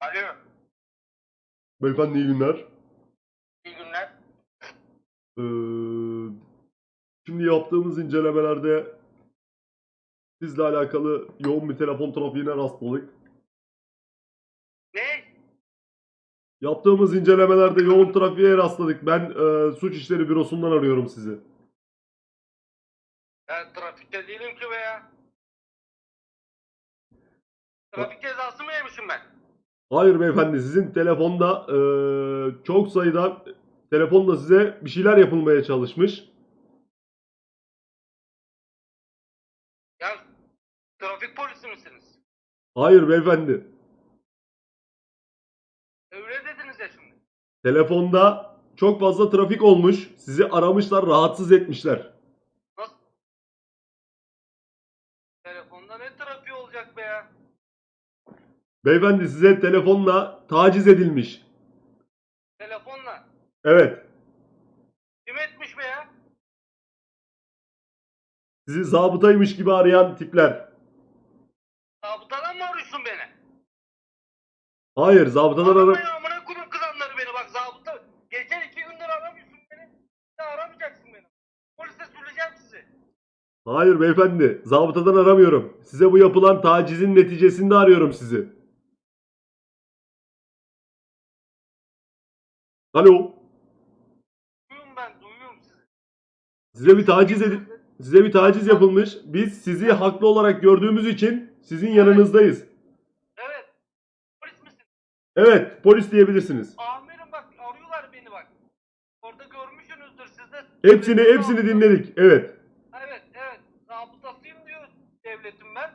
Alo, Beyefendi iyi günler. iyi günler. Ee, Şimdi yaptığımız incelemelerde sizle alakalı yoğun bir telefon trafiğine rastladık. Ne? Yaptığımız incelemelerde yoğun trafiğe rastladık. Ben Suç İşleri Bürosu'ndan arıyorum sizi. Ben trafikte değilim ki be ya. Ha- Trafik cezası mı yemişim ben? Hayır beyefendi, sizin telefonda çok sayıda telefonla size bir şeyler yapılmaya çalışmış. Ya trafik polisi misiniz? Hayır beyefendi. Öyle dediniz ya şimdi. Telefonda çok fazla trafik olmuş. Sizi aramışlar, rahatsız etmişler. Nasıl? Telefonda ne trafiği olacak be ya? Beyefendi size telefonla taciz edilmiş. Telefonla. Evet. Kim etmiş be ya? Sizi zabıtaymış gibi arayan tipler. Zabıtadan mı arıyorsun beni? Hayır, zabıtadan Arama ara... ya, amına kurum kızanları beni bak zabıta. Geçen 2 gündür aramıyorsun beni. Ya aramayacaksın beni. Polise söyleyeceğim sizi. Hayır beyefendi, zabıtadan aramıyorum. Size bu yapılan tacizin neticesinde arıyorum sizi. Alo, Duyuyorum ben, duyuyorum sizi. size bir taciz Kimsiniz? size bir taciz yapılmış. Biz sizi haklı olarak gördüğümüz için sizin yanınızdayız. Evet. Polis misin? Evet, polis diyebilirsiniz. Amirim bak arıyorlar beni bak. Orada görmüşsünüzdür siz de. Hepsini dinledik. Evet. Evet evet. Zabıtasıyım diyor devletim ben.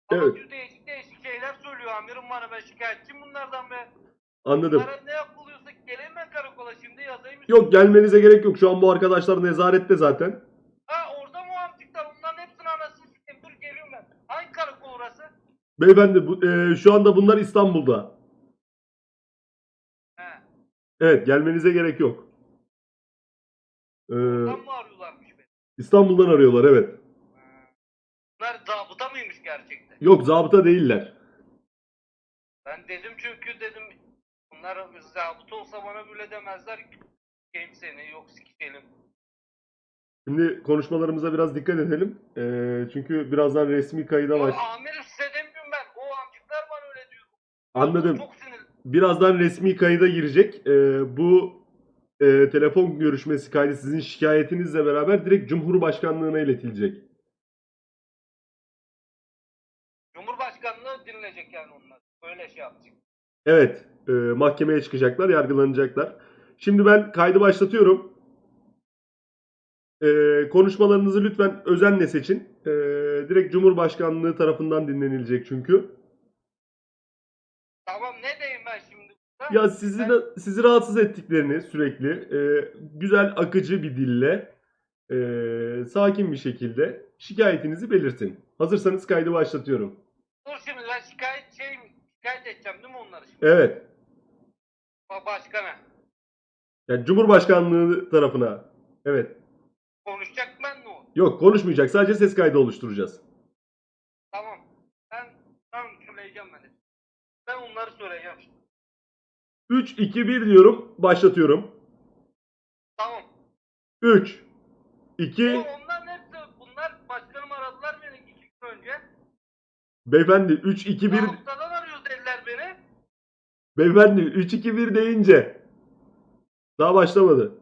Ama Evet, diyor değişik değişik şeyler söylüyor amirim bana, ben şikayetçiyim bunlardan be. anladım. Bunlara ne yapılıyorsa geleyim ben karakola şimdi yazayım Yok, üstüne. gelmenize gerek yok. Şu an bu arkadaşlar nezarette zaten. Ha orada mı amcıklar, onların hepsini anasını sikeyim, dur geliyorum ben. Hangi karakol orası? Beyefendi şu anda bunlar İstanbul'da. He. Evet, gelmenize gerek yok. Oradan Ee, mı arıyorlarmış beni? İstanbul'dan arıyorlar, evet. He. Bunlar zabıta mıymış gerçekten? Yok, zabıta değiller. Ben dedim çünkü dedim bunlar zabıta olsa bana böyle demezler ki. Sikeyim seni, yok sikelim. Şimdi konuşmalarımıza biraz dikkat edelim. Çünkü birazdan resmi kayıda Ya amirim size demiyorum ben. O amcıklar bana öyle diyor. Anladım. Çok sinirli. Birazdan resmi kayıda girecek. Bu telefon görüşmesi kaydı sizin şikayetinizle beraber direkt Cumhurbaşkanlığına iletilecek. Cumhurbaşkanlığı dinleyecek yani onlar. Öyle şey yapacak. Evet, mahkemeye çıkacaklar, yargılanacaklar. Şimdi ben kaydı başlatıyorum. Konuşmalarınızı lütfen özenle seçin. Direkt Cumhurbaşkanlığı tarafından dinlenilecek çünkü. Tamam ne diyeyim ben şimdi burada? Ya sizi rahatsız ettiklerini sürekli güzel akıcı bir dille sakin bir şekilde şikayetinizi belirtin. Hazırsanız kaydı başlatıyorum. Dur şimdi ben şikayet edeceğim değil mi onları şimdi? Evet. Başkana. Yani Cumhurbaşkanlığı tarafına. Evet. Konuşacak ben mi o? Yok, konuşmayacak. Sadece ses kaydı oluşturacağız. Tamam. Ben söyleyeceğim ben de. Ben onları söyleyeceğim şimdi. 3, 2, 1 diyorum. Başlatıyorum. Tamam. 3, O 2, onların hepsi, bunlar başkanım aradılar beni 2 gün önce. beyefendi 3, 2, 1 Zabıtadan arıyor dediler beni. beyefendi 3, 2, 1 deyince daha başlamadı.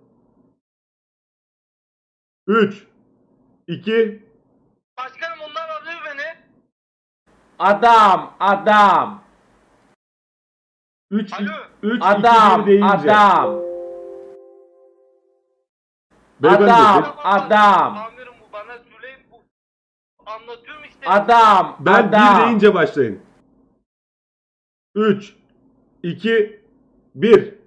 3, 2, Başkanım onlar arıyor beni. Adam, adam, 3, Alo. 3, 2, 1 adam, deyince. adam, Beyefendi Adam. Tamam, Adam. amirim bu bana söyleyin, bu anlatıyorum işte. adam, ben 1 adam. deyince başlayın. 3, 2, 1.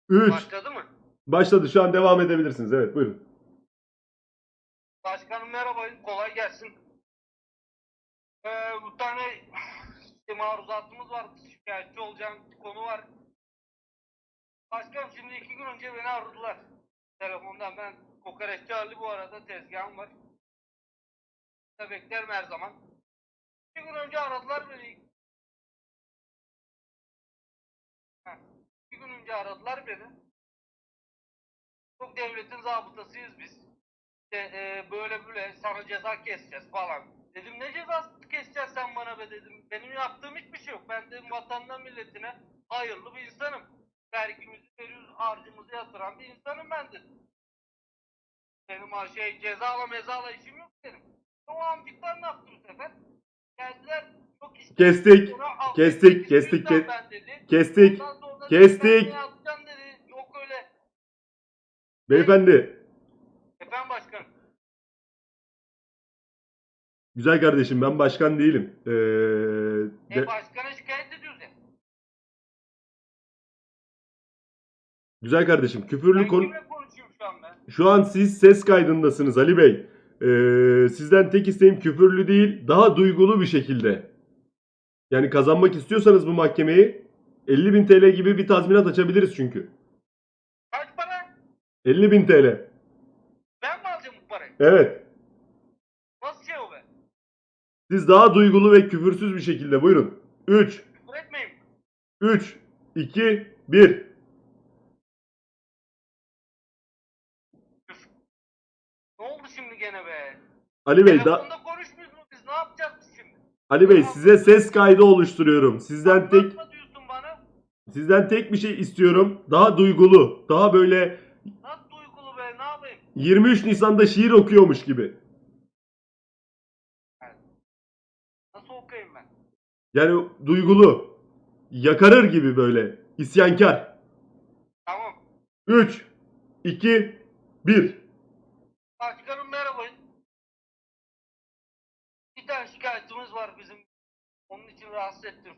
Başladı mı? Başladı. Şu an devam edebilirsiniz. Evet, buyurun. Başkanım merhaba, kolay gelsin. Bir tane işte maruzatımız var, şikayetçi olacağım bir konu var. Başkanım şimdi 2 gün önce beni aradılar. Telefondan, ben kokoreççi Ali bu arada, tezgahım var. Beklerim her zaman. 2 gün önce aradılar beni. Heh, 2 gün önce aradılar beni. Çok devletin zabıtasıyız biz. İşte, böyle böyle sana ceza keseceğiz falan. Dedim ne cezası keseceğiz sen bana be dedim. Benim yaptığım hiçbir şey yok. Ben dedim vatanına milletine hayırlı bir insanım. Vergimizi veriyoruz, harcımızı yatıran bir insanım ben dedim. Benim cezala mezala işim yok dedim. O amcıklar ne yaptı bu sefer? Geldiler çok Kestik. sonra affet, Kestik. Kestik. yüzden ben dedi. Kestik. Ondan sonra Kestik. dedi, ben ne yapacağım dedi. Yok öyle. Beyefendi. Efendim başkanım. Güzel kardeşim, ben başkan değilim. Başkana şikayet ediyoruz ya. Güzel kardeşim, küfürlü Ben konu... kimle konuşuyorum şu an ben? Şu an siz ses kaydındasınız Ali Bey. Sizden tek isteğim küfürlü değil, daha duygulu bir şekilde. Yani kazanmak istiyorsanız bu mahkemeyi 50.000 TL gibi bir tazminat açabiliriz çünkü. Kaç para? 50.000 TL. Ben mi alacağım bu parayı? Evet. Nasıl şey o be? Siz daha duygulu ve küfürsüz bir şekilde buyurun. 3, Küfür etmeyin. 3, 2, 1. Ne oldu şimdi gene be? Ali Bey, Telefonda konuşmuyoruz mu biz? Ne yapacağız biz şimdi? Ali Bey size ses kaydı oluşturuyorum. Sizden Anlatma diyorsun bana. tek bir şey istiyorum. Daha duygulu, daha böyle Nasıl duygulu be? Ne yapayım? 23 Nisan'da şiir okuyormuş gibi. Nasıl okuyayım ben? Yani duygulu, yakarır gibi böyle, isyankar. Tamam. 3, 2, 1. Başkanım merhaba. Bir tane şikayetimiz var bizim. Onun için rahatsız ettim.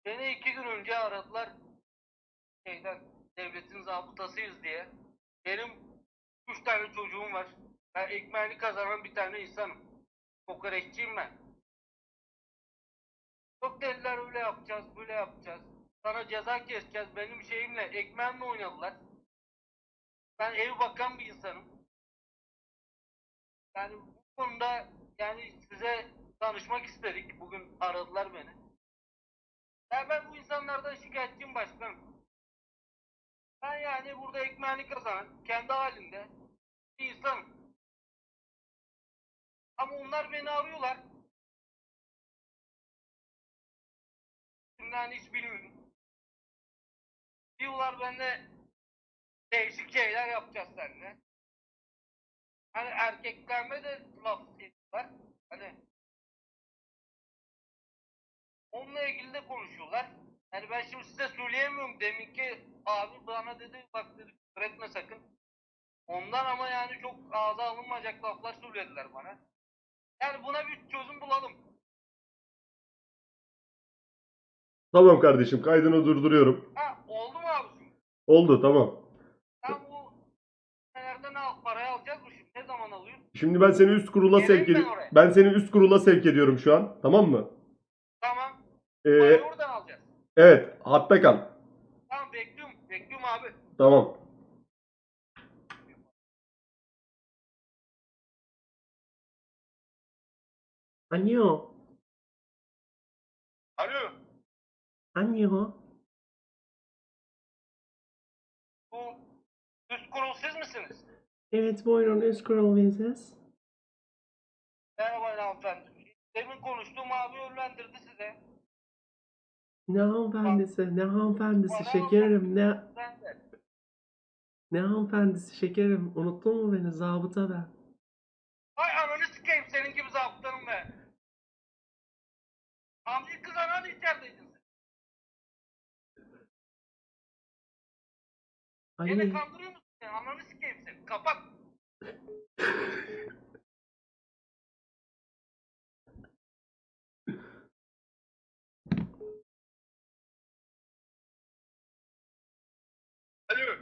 Beni 2 gün önce aradılar. Devletin zabıtasıyız diye. Benim 3 tane çocuğum var. Ben ekmeğini kazanan bir tane insanım. Kokoreççiyim ben. Çok dediler öyle yapacağız, böyle yapacağız. Sana ceza keseceğiz. Benim şeyimle, ekmeğimle oynadılar. Ben ev bakan bir insanım. Yani bu konuda yani size danışmak istedik. Bugün aradılar beni. Ben bu insanlardan şikayetçiyim başkanım. Ben yani burada ekmeğini kazanan, kendi halinde bir insanım. Ama onlar beni arıyorlar. Şimdiden hiç bilmiyorum. Diyorlar benimle değişik şeyler yapacağız seninle. Hani erkeklerime de laf ediyorlar. Hani onunla ilgili de konuşuyorlar. Yani ben şimdi size söyleyemiyorum. Deminki abi bana dedi bak dedi küfür etme sakın. Ondan ama yani çok ağza alınmayacak laflar söylediler bana. Yani buna bir çözüm bulalım. Tamam kardeşim, kaydını durduruyorum. Ha oldu mu abi şimdi? Oldu, tamam. Sen bu nereden parayı alacağız mı şimdi? Ne zaman alıyorsun? Şimdi ben seni üst kurula Geleyim sevk ben ediyorum. oraya. Ben seni üst kurula sevk ediyorum şu an. Tamam mı? Tamam. Parayı Ee, oradan alacağız. evet, hatta kal. Tamam bekliyorum. Bekliyorum abi. Tamam. Alo. Alo. Alo. Bu üst kurul siz misiniz? Evet, buyurun, üst kurul biziz. Merhaba hanımefendi. Demin konuştuğum abi yönlendirdi size. Ne hanımefendisi, ne hanımefendisi Bana şekerim, Ben de. ne hanımefendisi şekerim. Unuttun mu beni, zabıta ben. Ay ananı sikeyim senin gibi zabıtanım be. Amcık kız ananı içerideydin sen. Beni Ali, kandırıyor musun sen? Ananı sikeyim seni. Kapat. Alo.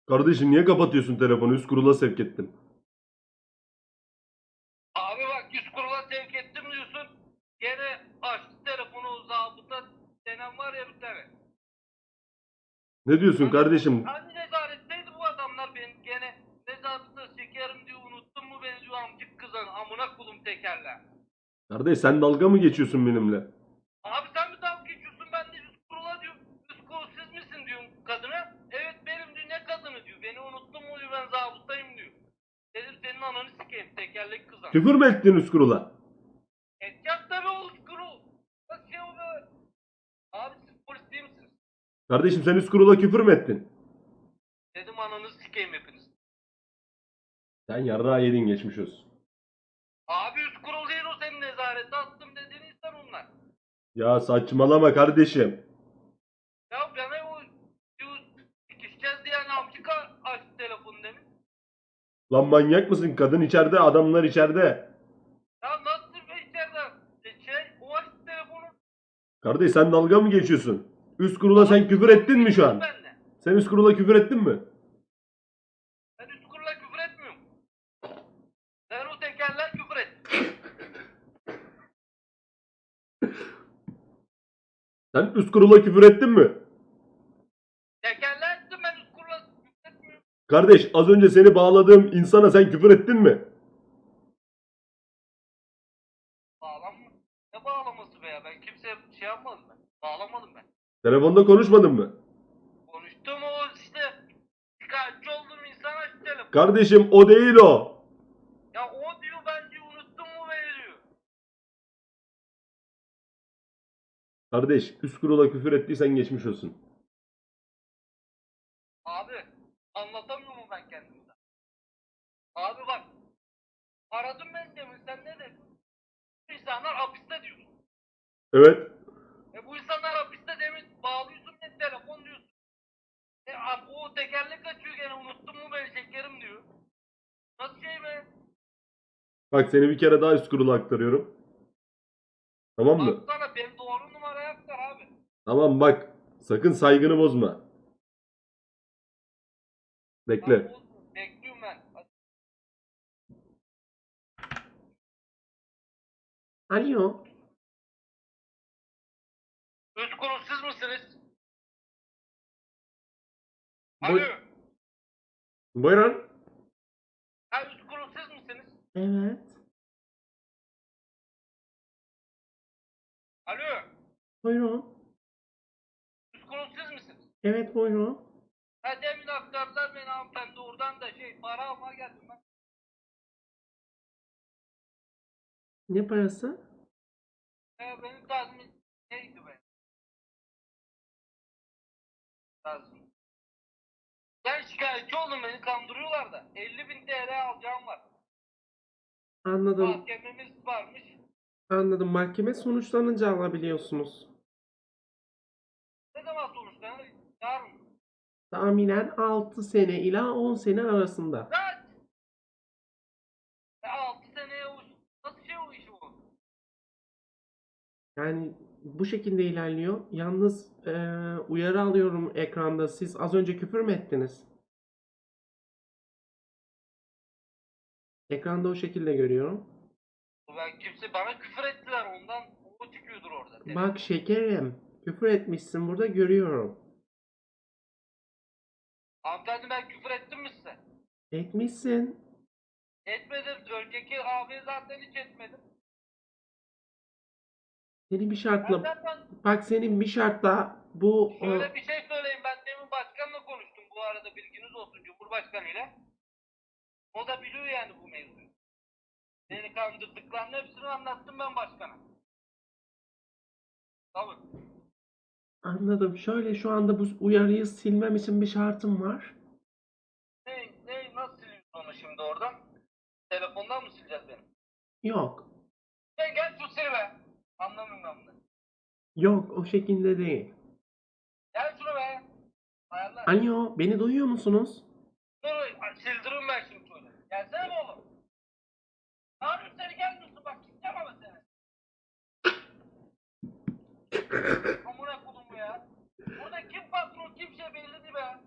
kardeşim niye kapatıyorsun telefonu? Üst kurula sevk ettim. Abi bak yüz kurula sevk ettim diyorsun. Gene açtı telefonu zabıta denen var ya bir tane. Ne diyorsun kardeşim? Hani nezaretteydi bu adamlar benim gene. Ne zabıta şekerim diyor unuttun mu beni diyor amcık amına kulum tekerle. Kardeş sen dalga mı geçiyorsun benimle? Abi sen mi dalga geçiyorsun, ben de üst kurula diyorum. Üst kurul siz misin diyorum kadına. Evet benim diyor, ne kadını diyor. Beni unuttun mu diyor, ben zabıttayım diyor. Dedim senin ananı sikeyim tekerlek kızan. Küfür mü ettin üst kurula? Edeceğim tabii o üst kurul. Nasıl şey o be? Abi siz polis değil misiniz? Kardeşim sen üst kurula küfür mü ettin? Dedim ananı sikeyim hepiniz. Sen yarrağı yedin, geçmiş olsun. Abi üst kurul değil o, senin nezarete attım dediğin insan onlar. Ya saçmalama kardeşim. Ya bana o diyor, sikişeceğiz diyen amcık açtı telefonu demin. Lan manyak mısın? Kadın içeride, adamlar içeride. Ya nasıl bir içeriden? O açtı telefonu. Kardeş sen dalga mı geçiyorsun? Üst kurula sen küfür ettin mi şu an? Benle. Sen üst kurula küfür ettin mi? Ben üst kurula küfür etmiyorum. Ben o tekerler küfür et. Sen üst kurula küfür ettin mi? Tekerler ettim, ben üst kurula küfür etmiyorum. Kardeş az önce seni bağladığım insana sen küfür ettin mi? Bağlanma. Ne bağlaması be ya? Ben kimseye şey yapmadım ben. Bağlamadım ben. Telefonda konuşmadın mı? Konuştum o işte. Şikayetçi olduğum insan açtı telefonu. Kardeşim o değil o. Ya o diyor, ben diyor unuttum mu beni diyor. Kardeş üst kurula küfür ettiysen geçmiş olsun. Abi anlatamıyor mu ben kendimi? Abi bak. Aradım ben demin, sen ne dedin? Bu insanlar hapiste diyorsun. Evet. Bu insanlar hapiste demin, bağlıyorsun beni telefon diyorsun. Abi o tekerlek açıyor gene, unuttun mu beni şekerim diyor. Nasıl şey be? Bak seni bir kere daha üst kurula aktarıyorum. Tamam mı? Baksana benim doğru numaraya aktar abi. Tamam bak. Sakın saygını bozma. Bekle. Bekliyorum ben. Alo. Üst kurul siz misiniz? Bu- Alo. Buyurun. Ha, üst kurul siz misiniz? Evet. Alo. Buyurun. Üst kurul siz misiniz? Evet buyurun. Ha, demin aktardılar beni hanımefendi, oradan da para almaya geldim ben. Ne parası? Benim tazmin neydi be? Tazmin. Ben şikayetçi oldum, beni kandırıyorlar da. 50.000 TL alacağım var. Anladım. Mahkememiz varmış. Anladım. Mahkeme sonuçlanınca alabiliyorsunuz. Ne zaman sonuçlanır? Yarın. Tahminen 6 sene ila 10 sene arasında. Kaç? 6 seneye nasıl şey o iş o? Yani bu şekilde ilerliyor. Yalnız uyarı alıyorum ekranda. Siz az önce küfür mü ettiniz? Ekranda o şekilde görüyorum. Ben kimse bana küfür ettiler, ondan o çıkıyordur orada. Bak şekerim, küfür etmişsin burada görüyorum. Hanımefendi ben küfür ettim mi size? Etmişsin. Etmedim. Önceki abi zaten hiç etmedim. Senin bir Ben şartla, zaten bak senin bir şartla bu şöyle bir şey söyleyeyim. Ben demin başkanla konuştum, bu arada bilginiz olsun, Cumhurbaşkanı ile. O da biliyor yani bu mevzuyu. Beni kandırdıklarının hepsini anlattım ben başkana. Tabii. anladım. Şöyle şu anda bu uyarıyı silmem için bir şartım var. Nasıl siliyorsun onu şimdi oradan? Telefondan mı sileceğiz beni? Yok. Gel şu sil be. Anlamıyorum ben bunu. Yok o şekilde değil. Gel şunu be. Ayarlar. Alo, beni duyuyor musunuz? Dur, sildiririm ben şimdi şöyle. Gelsene mi oğlum? Ne yapıyorsun, seni gelmiyorsun bak, gideceğim ama seni. Amına kodum bu ya. Burada kim patron, kim şey belli değil be.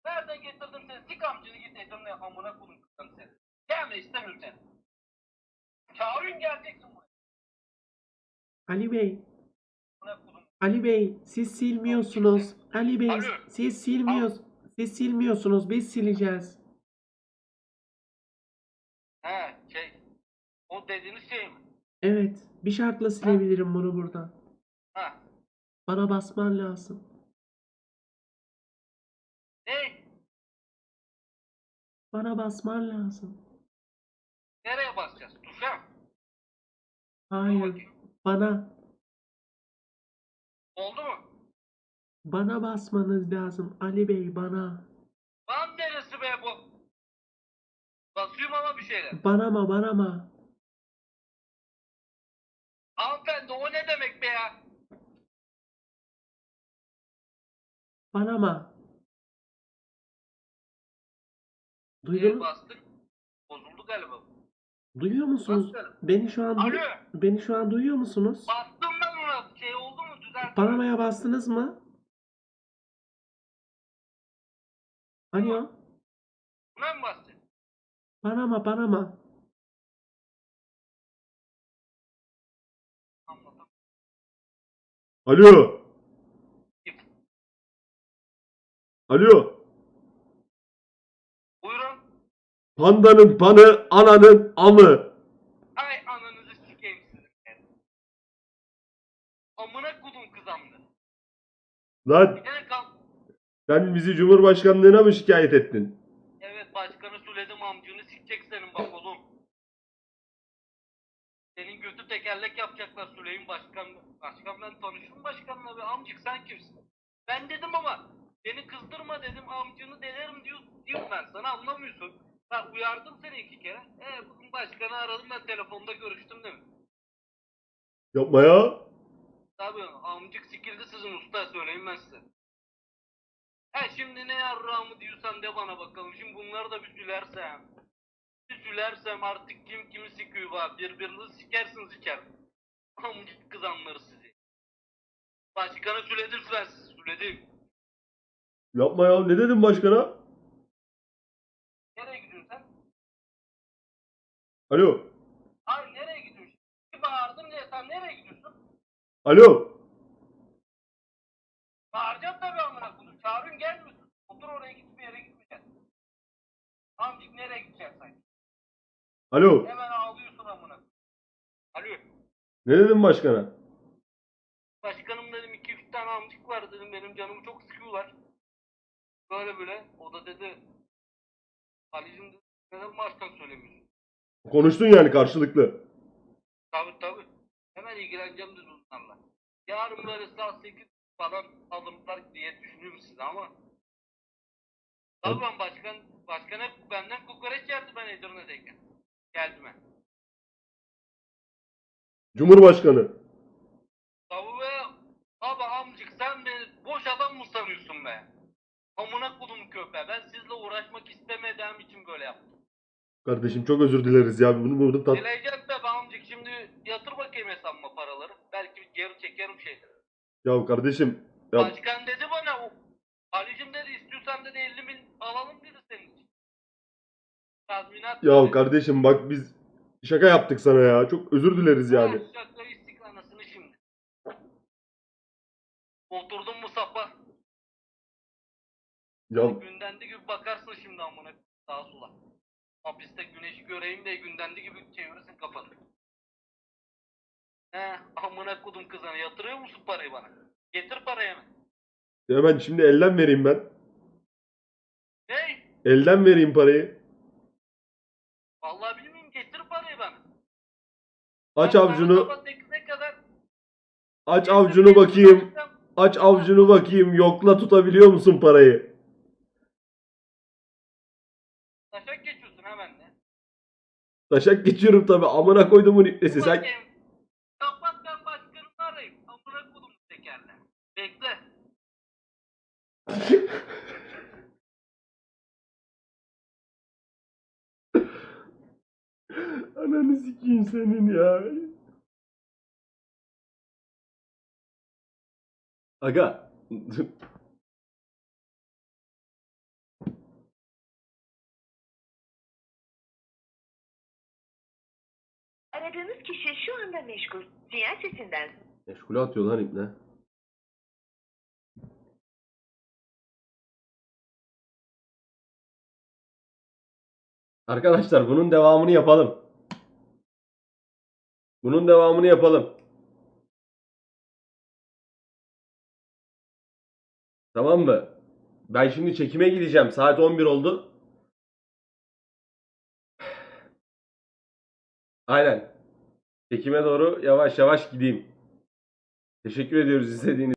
Nereden getirdim seni? Sik amcını git edirne, amına kodum kızım seni. Gelme, istemiyorum seni. Çağırın, geleceksin buraya. Ali Bey, Amına kodum. Ali Bey, siz silmiyorsunuz. Ali Bey, Alo. siz silmiyorsunuz. Biz sileceğiz. He O dediğiniz şey mi? Evet, bir şartla silebilirim bunu buradan. Ha. Bana basman lazım. Ne? Bana basman lazım. Nereye basacağız? Tuşa mı? Dur Hayır, bakayım. bana. Oldu mu? Bana basmanız lazım Ali Bey, bana. Lan neresi be bu? Basıyorum ama bir şeyler. Bana. Hanımefendi o ne demek be ya? Bana. Duydunuz? Bastık. Bozuldu galiba. Duyuyor musunuz? Bastım. Beni Alo. beni şu an duyuyor musunuz? Bastım ben ona. Şey oldu mu? Düzeltti mi? Panama'ya bastınız mı? Alo? Buna mı bastın? Panama. Anladım. Alo. Alo. Buyurun. Pandanın panı, ananın amı. Ay ananızı sikeyim sizin. Amına kudum kızamdı. Lan Gene kal. sen bizi Cumhurbaşkanlığına mı şikayet ettin? Evet başkanı söyledim amcını sikecek senin bak oğlum. Senin götü tekerlek yapacaklar Süleyman Başkan. Başkan ben tanıştım başkanla be amcık sen kimsin? Ben dedim ama beni kızdırma dedim amcını delerim diyorum ben sana anlamıyorsun. Ben uyardım seni 2 kere. Bugün başkanı aradım ben telefonda görüştüm değil mi? Yapma ya. Tabii amcık sikildi sizin usta söyleyeyim ben size. Şimdi ne yarrağımı diyorsan de bana bakalım. Şimdi bunları da bir sülersem. Bir sülersem artık kim kimi sikiyor var. Birbirinizi sikersiniz içer. Amcık kızanları sizi. Başkanı süledim ben sizi süledim. Yapma ya. Ne dedin başkana? Nereye gidiyorsun sen? Alo. Hayır nereye gidiyorsun? Bir bağırdım diye sen nereye gidiyorsun? Alo. Bağıracağım tabii amına koyayım. Çağırın gelmiyorsun. Otur oraya git bir yere gitmeyeceksin. Amcık nereye gideceksin sen? Alo. Hemen ağlıyorsun amına koyayım. Alo. Ne dedin başkana? Başkanım dedim 2-3 tane amcık var dedim benim canımı çok sıkıyorlar. Böyle. O da dedi Ali'cim dedi, neden baştan söylemiyorsun? Konuştun yani karşılıklı. Tabii. Hemen ilgileneceğim dedi bunlarla. Yarın böyle saat 8 falan alımlar diye düşünüyorum size ama. Tabii ben başkan hep benden kokoreç yerdi ben Edirne'deyken. Geldi ben. Cumhurbaşkanı. Tabii be. Abi amcık sen beni boş adam mı sanıyorsun be? Amına kodum köpeğe. Ben sizle uğraşmak istemediğim için böyle yaptım. Kardeşim çok özür dileriz ya. Bunu burada Geleceğim tabii amcık şimdi yatır bakayım hesabıma paraları. Belki geri çekerim şeyleri. Ya kardeşim. Ya, Başkan dedi bana Ali'cim dedi istiyorsan dedi 50.000 alalım dedi senin için. Tazminat ya dedi. kardeşim bak biz şaka yaptık sana ya. Çok özür dileriz yani. Şaka istik anasını şimdi. Oturdun mu sapa? Ya Gündendi gibi bakarsın şimdi amına sağa sola. Hapiste güneşi göreyim de gündendi gibi çevirirsin kafanı. Amına kodum kızana yatırıyor musun parayı bana? Getir parayı hemen. hemen şimdi elden vereyim ben. Ne? Elden vereyim parayı. Vallahi bilmiyorum getir parayı bana. Aç Ben avucunu. sana sabah 8'e kadar Aç avucunu bakayım. Aç avucunu bakayım. Yokla tutabiliyor musun parayı? Taşak geçiyorsun hemen de. Taşak geçiyorum tabi. Amına koyduğumun iplesi. Dur Sen bakayım. Kapat ben başkanını arayayım. Amına kodum tekerle. Bekle. ananı sikeyim senin ya. Aga. Aradığınız kişi şu anda meşgul. Sinyal sesinden. Meşgule atıyor lan ipne. Arkadaşlar bunun devamını yapalım. Bunun devamını yapalım. Tamam mı? Ben şimdi çekime gideceğim. Saat 11 oldu. Aynen. Çekime doğru yavaş yavaş gideyim. Teşekkür ediyoruz izlediğiniz için.